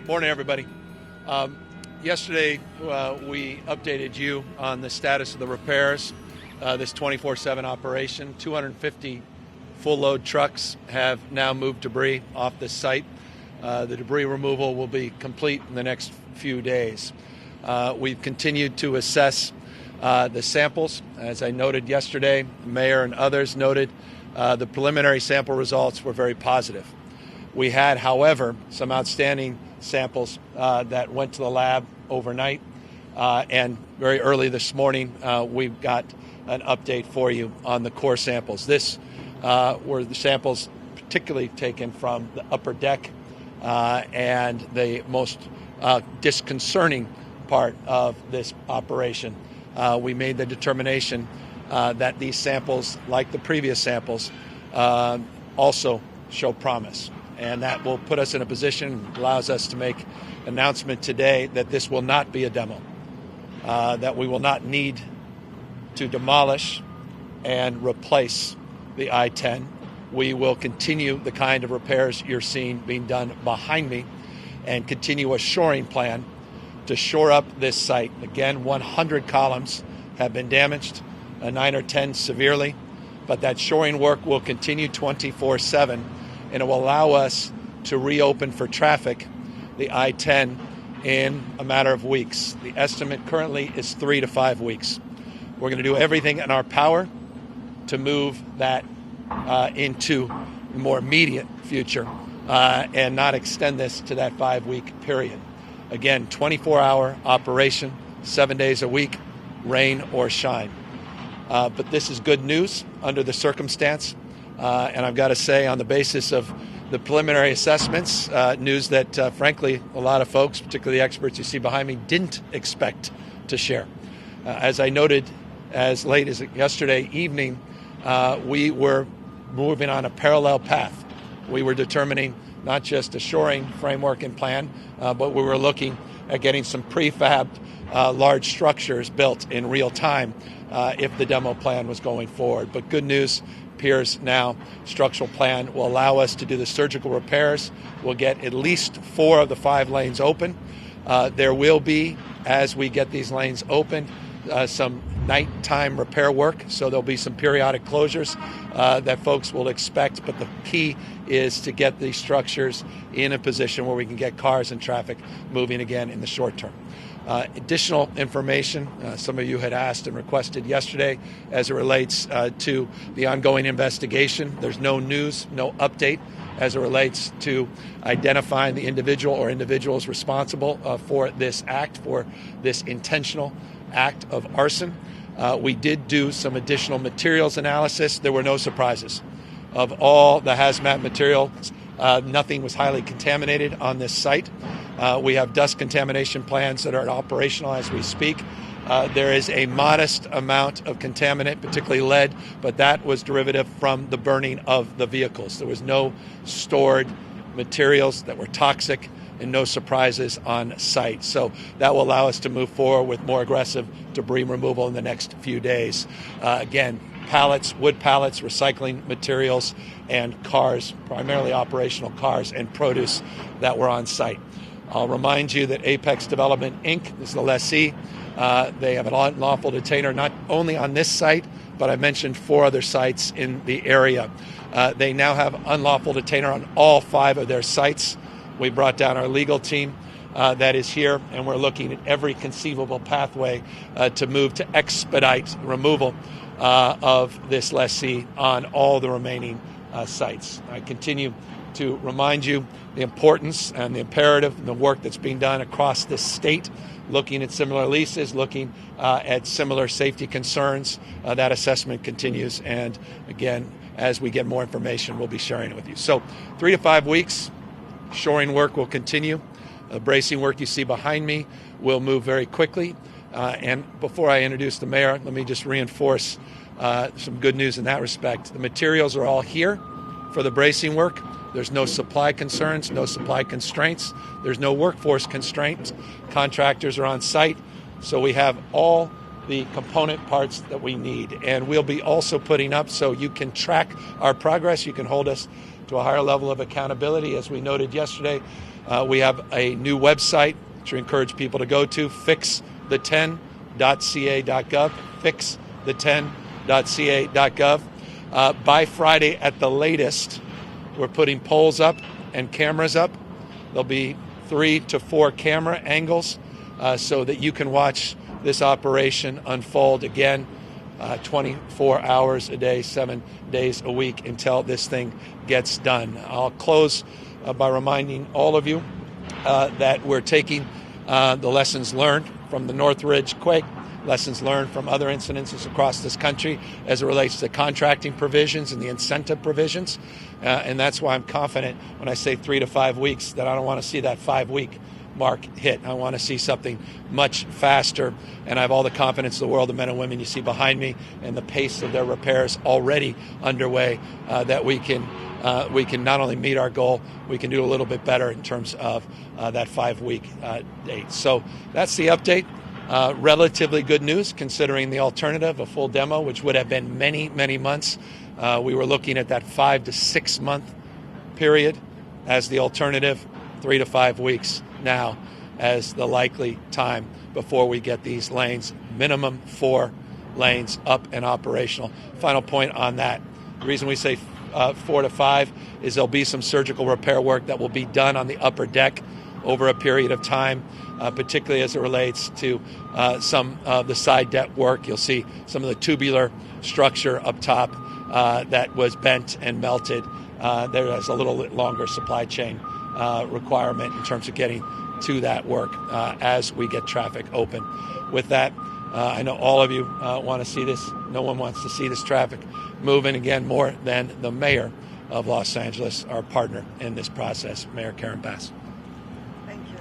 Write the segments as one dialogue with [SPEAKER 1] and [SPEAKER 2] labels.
[SPEAKER 1] Morning, everybody. Yesterday, we updated you on the status of the repairs. This 24/7 operation, 250 full-load trucks have now moved debris off the site. The debris removal will be complete in the next few days. We've continued to assess the samples. As I noted yesterday, the mayor and others noted the preliminary sample results were very positive. We had, however, some outstanding samples that went to the lab overnight, and very early this morning we've got an update for you on the core samples. This were the samples particularly taken from the upper deck, and the most disconcerting part of this operation. We made the determination that these samples, like the previous samples, also show promise. And that will put us in a position, allows us to make an announcement today that this will not be a demo, that we will not need to demolish and replace the I-10. We will continue the kind of repairs you're seeing being done behind me and continue a shoring plan to shore up this site. Again, 100 columns have been damaged, 9 or 10 severely, but that shoring work will continue 24/7, and it will allow us to reopen for traffic the I-10 in a matter of weeks. The estimate currently is 3 to 5 weeks. We're going to do everything in our power to move that into a more immediate future and not extend this to that 5-week period. Again, 24-hour operation, 7 days a week, rain or shine. But this is good news under the circumstance. And I've got to say, on the basis of the preliminary assessments, news that, frankly, a lot of folks, particularly the experts you see behind me, didn't expect to share. As I noted as late as yesterday evening, we were moving on a parallel path. We were determining not just a shoring framework and plan, but we were looking at getting some prefabbed large structures built in real time if the demo plan was going forward. But good news, appears now structural plan will allow us to do the surgical repairs. We'll get at least 4 of the 5 lanes open. There will be, as we get these lanes open, some nighttime repair work, so there'll be some periodic closures that folks will expect, but the key is to get these structures in a position where we can get cars and traffic moving again in the short term. Additional information some of you had asked and requested yesterday as it relates to the ongoing investigation. There's no news, no update as it relates to identifying the individual or individuals responsible for this act, for this intentional act of arson. We did do some additional materials analysis. There were no surprises. Of all the hazmat material, nothing was highly contaminated on this site. We have dust contamination plans that are operational as we speak. There is a modest amount of contaminant, particularly lead, but that was derivative from the burning of the vehicles. There was no stored materials that were toxic and no surprises on site. So that will allow us to move forward with more aggressive debris removal in the next few days. Again, pallets, wood pallets, recycling materials, and cars, primarily operational cars and produce that were on site. I'll remind you that Apex Development, Inc. is the lessee. They have an unlawful detainer not only on this site, but I mentioned 4 other sites in the area. They now have unlawful detainer on all 5 of their sites. We brought down our legal team that is here, and we're looking at every conceivable pathway to move to expedite removal of this lessee on all the remaining sites. I continue to remind you the importance and the imperative and the work that's being done across this state, looking at similar leases, looking at similar safety concerns. That assessment continues, and again, as we get more information, we'll be sharing it with you. So 3 to 5 weeks, shoring work will continue. The bracing work you see behind me will move very quickly. And before I introduce the mayor, let me just reinforce some good news in that respect. The materials are all here for the bracing work. There's no supply concerns, no supply constraints. There's no workforce constraints. Contractors are on site. So we have all the component parts that we need. And we'll be also putting up so you can track our progress. You can hold us to a higher level of accountability. As we noted yesterday, We have a new website, which we encourage people to go to, fixthe10.ca.gov, fixthe10.ca.gov. By Friday at the latest, we're putting poles up and cameras up. There'll be 3 to 4 camera angles so that you can watch this operation unfold again 24 hours a day, 7 days a week until this thing gets done. I'll close by reminding all of you that we're taking the lessons learned from the Northridge quake, lessons learned from other incidences across this country as it relates to contracting provisions and the incentive provisions. And that's why I'm confident when I say 3 to 5 weeks that I don't want to see that 5-week mark hit. I want to see something much faster, and I have all the confidence in the world, the men and women you see behind me and the pace of their repairs already underway, that we can not only meet our goal, we can do a little bit better in terms of that 5-week date. So that's the update. Relatively good news considering the alternative, a full demo, which would have been many, many months. We were looking at that 5 to 6 month period as the alternative, 3 to 5 weeks now as the likely time before we get these lanes, minimum 4 lanes up and operational. Final point on that. The reason we say 4 to 5 is there'll be some surgical repair work that will be done on the upper deck over a period of time, particularly as it relates to some of the side deck work. You'll see some of the tubular structure up top that was bent and melted. There is a little longer supply chain requirement in terms of getting to that work as we get traffic open. With that, I know all of you want to see this. No one wants to see this traffic moving again more than the mayor of Los Angeles, our partner in this process, Mayor Karen Bass.
[SPEAKER 2] Thank you.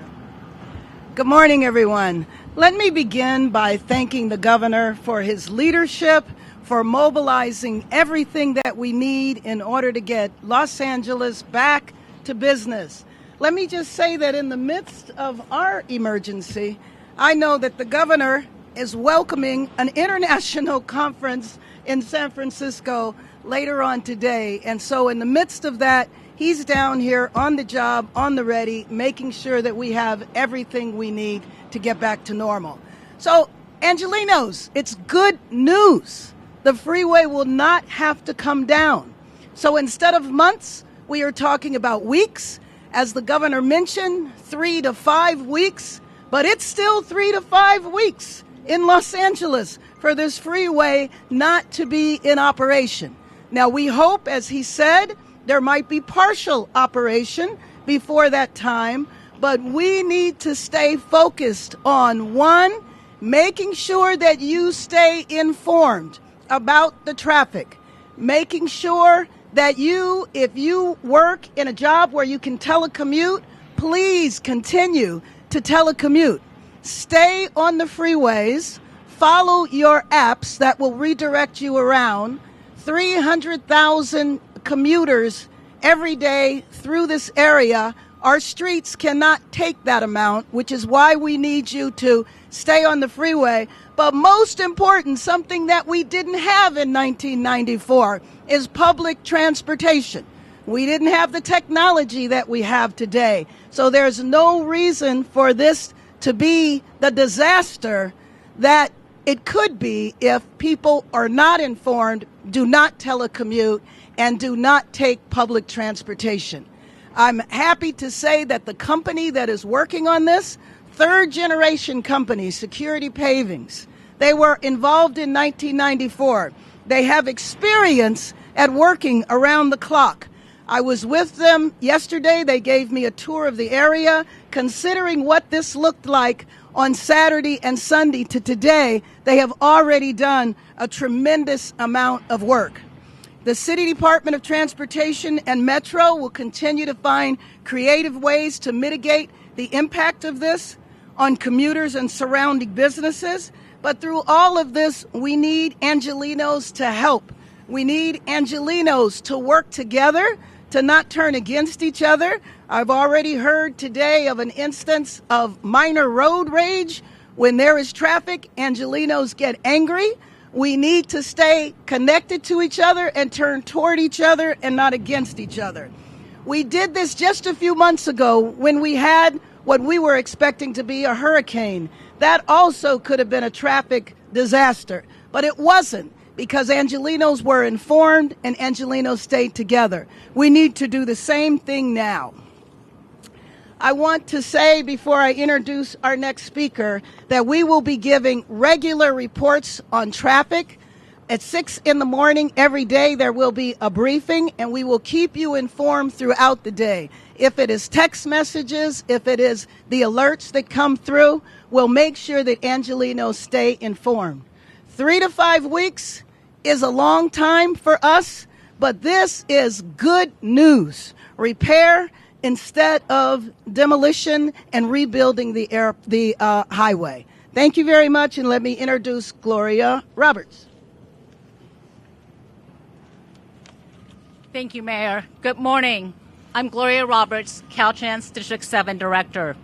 [SPEAKER 2] Good morning, everyone. Let me begin by thanking the governor for his leadership, for mobilizing everything that we need in order to get Los Angeles back to business. Let me just say that in the midst of our emergency, I know that the governor is welcoming an international conference in San Francisco later on today. And so in the midst of that, he's down here on the job, on the ready, making sure that we have everything we need to get back to normal. So, Angelenos, it's good news. The freeway will not have to come down. So instead of months, we are talking about weeks. As the governor mentioned, 3 to 5 weeks, but it's still 3 to 5 weeks in Los Angeles for this freeway not to be in operation. Now, we hope, as he said, there might be partial operation before that time, but we need to stay focused on, one, making sure that you stay informed about the traffic, making sure that you, if you work in a job where you can telecommute, please continue to telecommute. Stay on the freeways, follow your apps that will redirect you around. 300,000 commuters every day through this area. Our streets cannot take that amount, which is why we need you to stay on the freeway. But most important, something that we didn't have in 1994 is public transportation. We didn't have the technology that we have today. So there's no reason for this to be the disaster that it could be if people are not informed, do not telecommute, and do not take public transportation. I'm happy to say that the company that is working on this, third-generation company, Security Pavings, they were involved in 1994. They have experience at working around the clock. I was with them yesterday. They gave me a tour of the area. Considering what this looked like on Saturday and Sunday to today, they have already done a tremendous amount of work. The City Department of Transportation and Metro will continue to find creative ways to mitigate the impact of this on commuters and surrounding businesses. But through all of this, we need Angelenos to help. We need Angelenos to work together, to not turn against each other. I've already heard today of an instance of minor road rage. When there is traffic, Angelenos get angry. We need to stay connected to each other and turn toward each other and not against each other. We did this just a few months ago when we had what we were expecting to be a hurricane. That also could have been a traffic disaster, but it wasn't because Angelenos were informed and Angelenos stayed together. We need to do the same thing now. I want to say before I introduce our next speaker that we will be giving regular reports on traffic. At 6 in the morning every day there will be a briefing and we will keep you informed throughout the day. If it is text messages, if it is the alerts that come through, we'll make sure that Angelenos stay informed. 3 to 5 weeks is a long time for us, but this is good news. Repair instead of demolition and rebuilding the highway. Thank you very much, and let me introduce Gloria Roberts.
[SPEAKER 3] Thank you, Mayor. Good morning. I'm Gloria Roberts, Caltrans District 7 Director.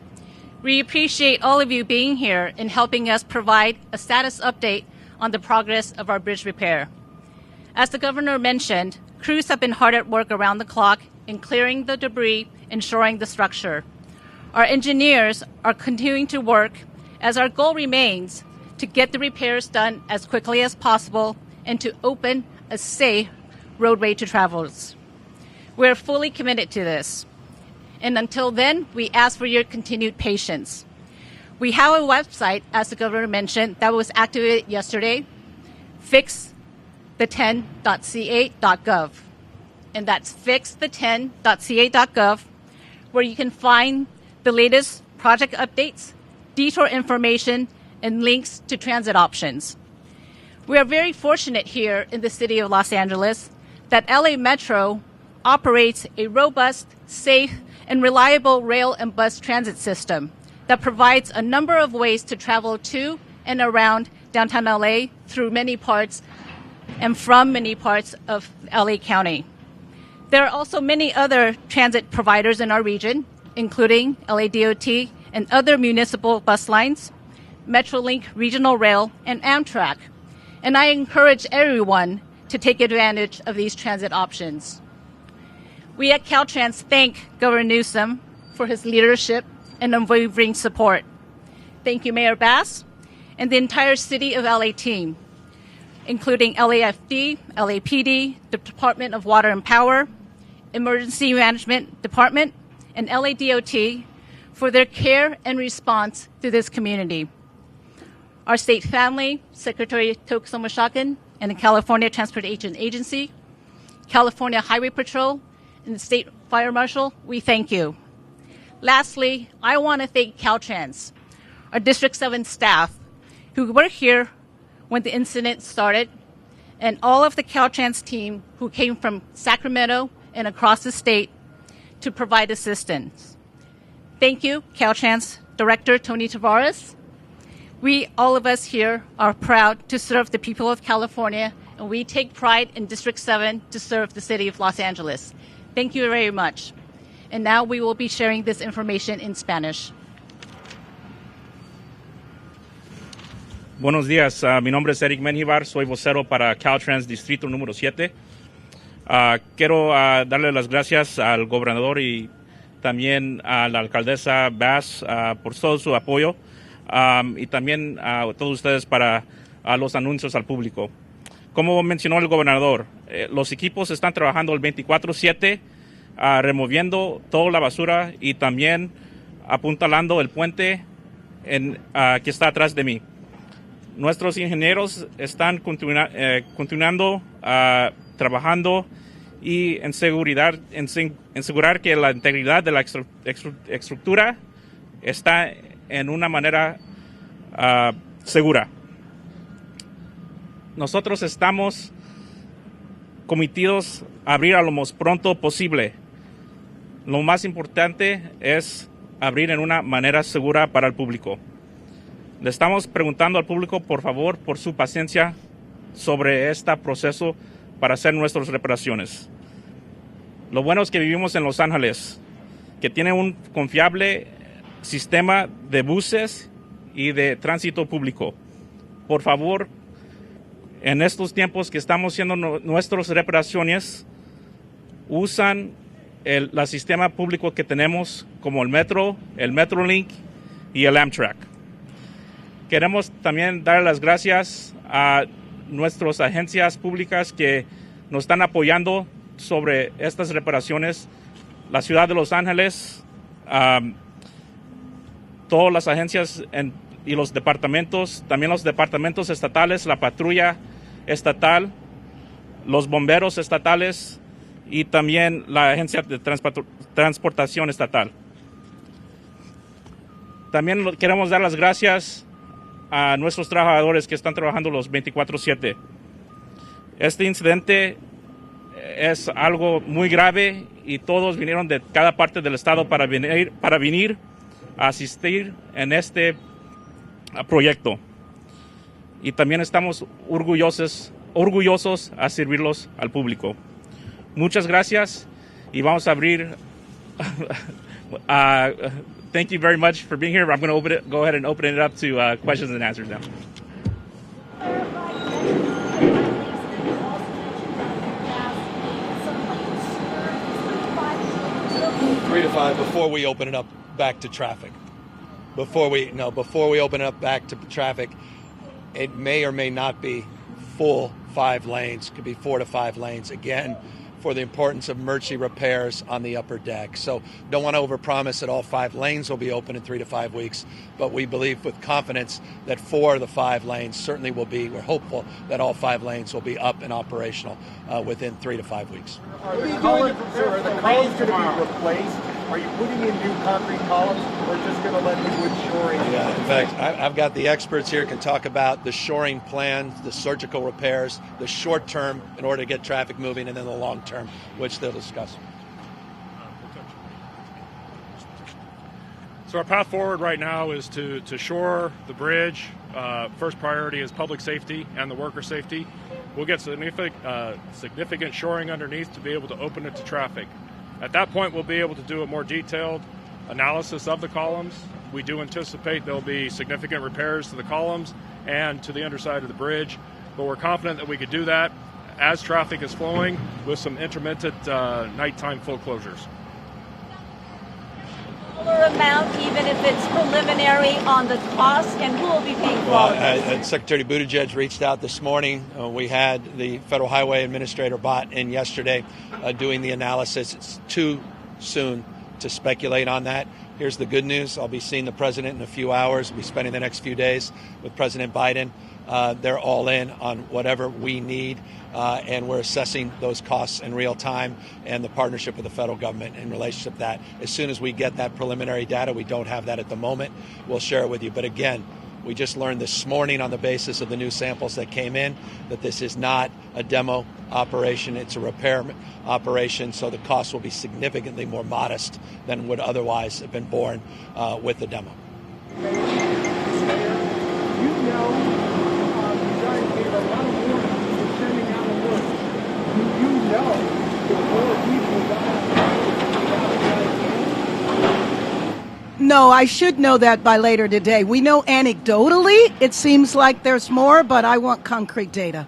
[SPEAKER 3] We appreciate all of you being here and helping us provide a status update on the progress of our bridge repair. As the Governor mentioned, crews have been hard at work around the clock in clearing the debris and shoring the structure. Our engineers are continuing to work as our goal remains to get the repairs done as quickly as possible and to open a safe roadway to travelers. We're fully committed to this. And until then, we ask for your continued patience. We have a website, as the Governor mentioned, that was activated yesterday, fixthe10.ca.gov. And that's fixthe10.ca.gov, where you can find the latest project updates, detour information, and links to transit options. We are very fortunate here in the city of Los Angeles that LA Metro operates a robust, safe, and reliable rail and bus transit system that provides a number of ways to travel to and around downtown LA through many parts and from many parts of LA County. There are also many other transit providers in our region, including LA DOT and other municipal bus lines, Metrolink Regional Rail, and Amtrak. And I encourage everyone to take advantage of these transit options. We at Caltrans thank Governor Newsom for his leadership and unwavering support. Thank you, Mayor Bass, and the entire City of LA team, including LAFD, LAPD, the Department of Water and Power, Emergency Management Department, and LADOT for their care and response to this community. Our state family, Secretary Tokuso and the California Transportation Agency, California Highway Patrol, and the State Fire Marshal, we thank you. Lastly, I want to thank Caltrans, our District 7 staff, who were here when the incident started, and all of the Caltrans team who came from Sacramento and across the state to provide assistance. Thank you, Caltrans Director Tony Tavares. We, all of us here, are proud to serve the people of California, and we take pride in District 7 to serve the city of Los Angeles. Thank you very much. And now we will be sharing this information in Spanish.
[SPEAKER 4] Buenos días, mi nombre es Eric Menjivar, soy vocero para Caltrans Distrito número 7. Quiero darle las gracias al gobernador y también a la alcaldesa Bass por todo su apoyo y también a todos ustedes para los anuncios al público. Como mencionó el gobernador, los equipos están trabajando el 24/7 removiendo toda la basura y también apuntalando el puente que está atrás de mí. Nuestros ingenieros están continuando trabajando y en asegurar que la integridad de la estructura está en una manera segura. Nosotros estamos cometidos a abrir a lo más pronto posible. Lo más importante es abrir en una manera segura para el público. Le estamos preguntando al público, por favor, por su paciencia sobre este proceso para hacer nuestras reparaciones. Lo bueno es que vivimos en Los Ángeles, que tiene un confiable sistema de buses y de tránsito público. Por favor, en estos tiempos que estamos haciendo nuestras reparaciones, usan el sistema público que tenemos como el Metro, el Metrolink y el Amtrak. Queremos también dar las gracias a nuestras agencias públicas que nos están apoyando sobre estas reparaciones. La ciudad de Los Ángeles, todas las agencias y los departamentos, también los departamentos estatales, la patrulla estatal, los bomberos estatales y también la agencia de transportación estatal. También queremos dar las gracias a nuestros trabajadores que están trabajando los 24/7. Este incidente es algo muy grave y todos vinieron de cada parte del estado para venir a asistir en este proyecto. Y también estamos orgullosos a servirlos al público. Muchas gracias y vamos a abrir. Thank you very much for being here. I'm going to go ahead and open it up to questions and answers now.
[SPEAKER 1] 3 to 5 before we open it up back to traffic. Before we open it up back to traffic, it may or may not be full 5 lanes. Could be 4 to 5 lanes. Again, for the importance of emergency repairs on the upper deck. So don't want to overpromise that all 5 lanes will be open in 3 to 5 weeks, but we believe with confidence that 4 of the 5 lanes certainly will be. We're hopeful that all 5 lanes will be up and operational within 3 to 5 weeks.
[SPEAKER 5] Are the columns going to be replaced? Are you putting in new concrete columns, or just going to let the wood shoring?
[SPEAKER 1] Yeah, in fact, I've got the experts here can talk about the shoring plan, the surgical repairs, the short term in order to get traffic moving, and then the long term, which they'll discuss.
[SPEAKER 6] So our path forward right now is to shore the bridge. First priority is public safety and the worker safety. We'll get significant shoring underneath to be able to open it to traffic. At that point, we'll be able to do a more detailed analysis of the columns. We do anticipate there'll be significant repairs to the columns and to the underside of the bridge, but we're confident that we could do that as traffic is flowing with some intermittent nighttime full closures.
[SPEAKER 7] Amount, even if it's preliminary, on the cost, and who will be paying for all of this?
[SPEAKER 1] Secretary Buttigieg reached out this morning. We had the Federal Highway Administrator Bott in yesterday doing the analysis. It's too soon to speculate on that. Here's the good news. I'll be seeing the president in a few hours. We'll be spending the next few days with President Biden. They're all in on whatever we need, and we're assessing those costs in real time and the partnership with the federal government in relationship to that. As soon as we get that preliminary data, we don't have that at the moment, we'll share it with you. But again, we just learned this morning on the basis of the new samples that came in that this is not a demo operation, it's a repair operation, so the cost will be significantly more modest than would otherwise have been borne with the demo.
[SPEAKER 5] You know, gave a lot of warning for sending out a work. You know the more people
[SPEAKER 2] No, I should know that by later today. We know anecdotally it seems like there's more, but I want concrete data.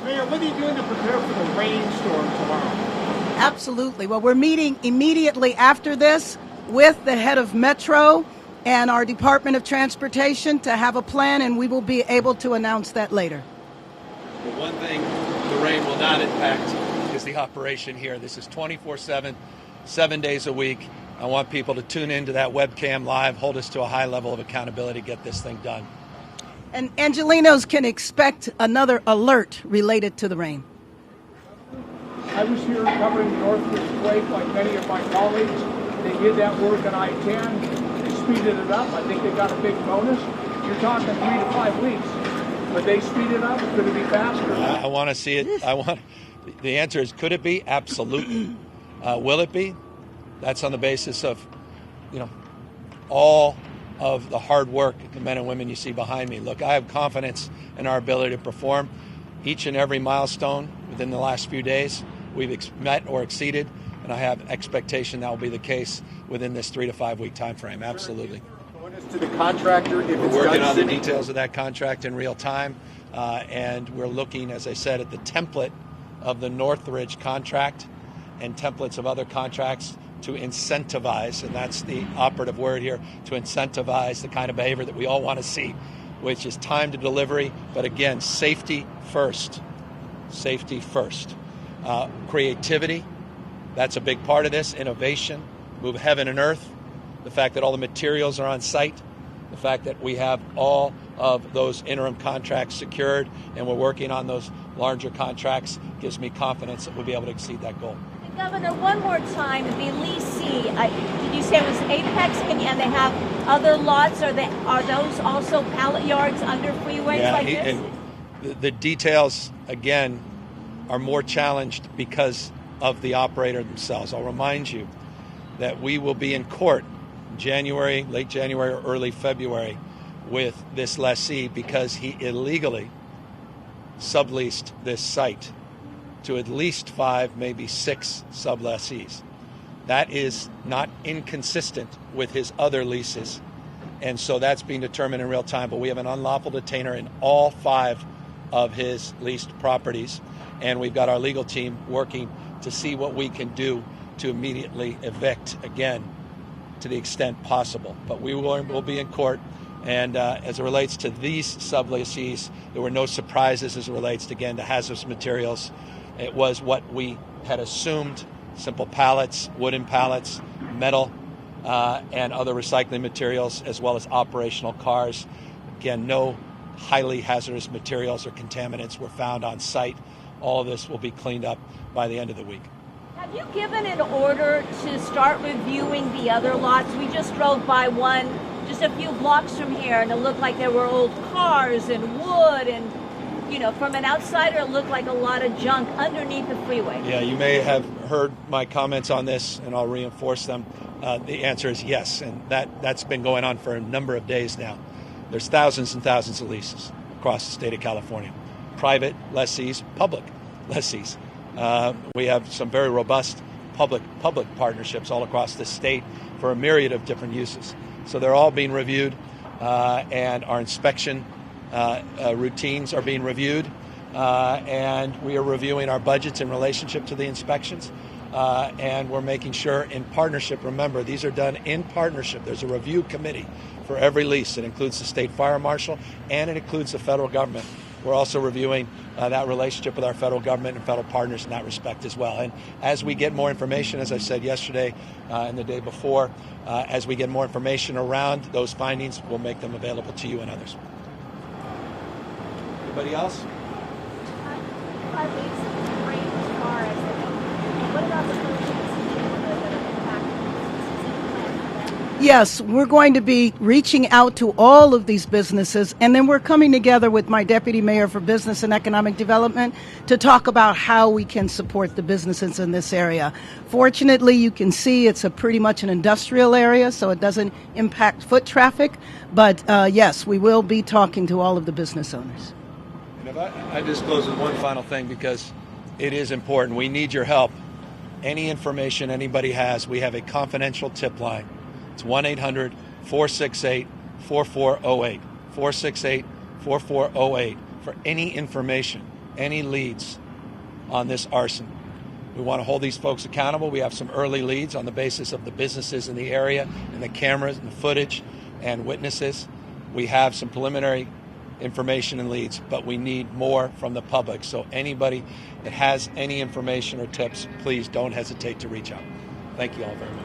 [SPEAKER 5] Mayor, what are you doing to prepare for the rainstorm tomorrow?
[SPEAKER 2] Absolutely. Well, we're meeting immediately after this with the head of Metro and our Department of Transportation to have a plan, and we will be able to announce that later.
[SPEAKER 1] The one thing the rain will not impact is the operation here. This is 24/7, 7 days a week. I want people to tune into that webcam live, hold us to a high level of accountability, get this thing done.
[SPEAKER 2] And Angelinos can expect another alert related to the rain.
[SPEAKER 5] I was here covering Northridge Lake like many of my colleagues. They did that work on I-10. Speeded it up. I think they got a big bonus. You're talking 3 to 5 weeks, but they speed it up. Could it be faster?
[SPEAKER 1] I want to see it. The answer is, could it be? Absolutely. Will it be? That's on the basis of, all of the hard work the men and women you see behind me. Look, I have confidence in our ability to perform each and every milestone within the last few days. We've met or exceeded, and I have expectation that will be the case within this 3 to 5 week time frame. Absolutely.
[SPEAKER 5] To the contractor, if
[SPEAKER 1] we're working on the details of that contract in real time, and we're looking, as I said, at the template of the Northridge contract and templates of other contracts to incentivize, and that's the operative word here, to incentivize the kind of behavior that we all want to see, which is time to delivery, but again, safety first. Safety first. Creativity, that's a big part of this. Innovation, move heaven and earth. The fact that all the materials are on site. The fact that we have all of those interim contracts secured and we're working on those larger contracts gives me confidence that we'll be able to exceed that goal.
[SPEAKER 7] And Governor, one more time, the leasee, did you say it was Apex and they have other lots? Are those also pallet yards under freeways like this?
[SPEAKER 1] And the details, again, are more challenged because of the operator themselves. I'll remind you that we will be in court January, late January or early February with this lessee because he illegally subleased this site to at least 5, maybe 6 sublessees. That is not inconsistent with his other leases. And so that's being determined in real time. But we have an unlawful detainer in all 5 of his leased properties. And we've got our legal team working to see what we can do to immediately evict again to the extent possible. But we will be in court. And as it relates to these sublessees, there were no surprises as it relates to, again, to hazardous materials. It was what we had assumed, simple pallets, wooden pallets, metal, and other recycling materials, as well as operational cars. Again, no highly hazardous materials or contaminants were found on site. All of this will be cleaned up by the end of the week.
[SPEAKER 7] Have you given an order to start reviewing the other lots? We just drove by one just a few blocks from here, and it looked like there were old cars and wood, and from an outsider, it looked like a lot of junk underneath the freeway.
[SPEAKER 1] Yeah, you may have heard my comments on this, and I'll reinforce them. The answer is yes, and that's been going on for a number of days now. There's thousands and thousands of leases across the state of California. Private lessees, public lessees. We have some very robust public partnerships all across the state for a myriad of different uses. So they're all being reviewed, and our inspection routines are being reviewed, and we are reviewing our budgets in relationship to the inspections, and we're making sure in partnership. Remember, these are done in partnership. There's a review committee for every lease. It includes the state fire marshal, and it includes the federal government. We're also reviewing that relationship with our federal government and federal partners in that respect as well. And as we get more information, as I said yesterday and the day before, as we get more information around those findings, we'll make them available to you and others. Anybody else?
[SPEAKER 7] What about the
[SPEAKER 2] Yes, we're going to be reaching out to all of these businesses, and then we're coming together with my Deputy Mayor for Business and Economic Development to talk about how we can support the businesses in this area. Fortunately, you can see it's a pretty much an industrial area, so it doesn't impact foot traffic. But yes, we will be talking to all of the business owners.
[SPEAKER 1] And if I just close with one final thing, because it is important. We need your help. Any information anybody has, we have a confidential tip line. It's 1-800-468-4408, 468-4408 for any information, any leads on this arson. We want to hold these folks accountable. We have some early leads on the basis of the businesses in the area and the cameras and the footage and witnesses. We have some preliminary information and leads, but we need more from the public. So anybody that has any information or tips, please don't hesitate to reach out. Thank you all very much.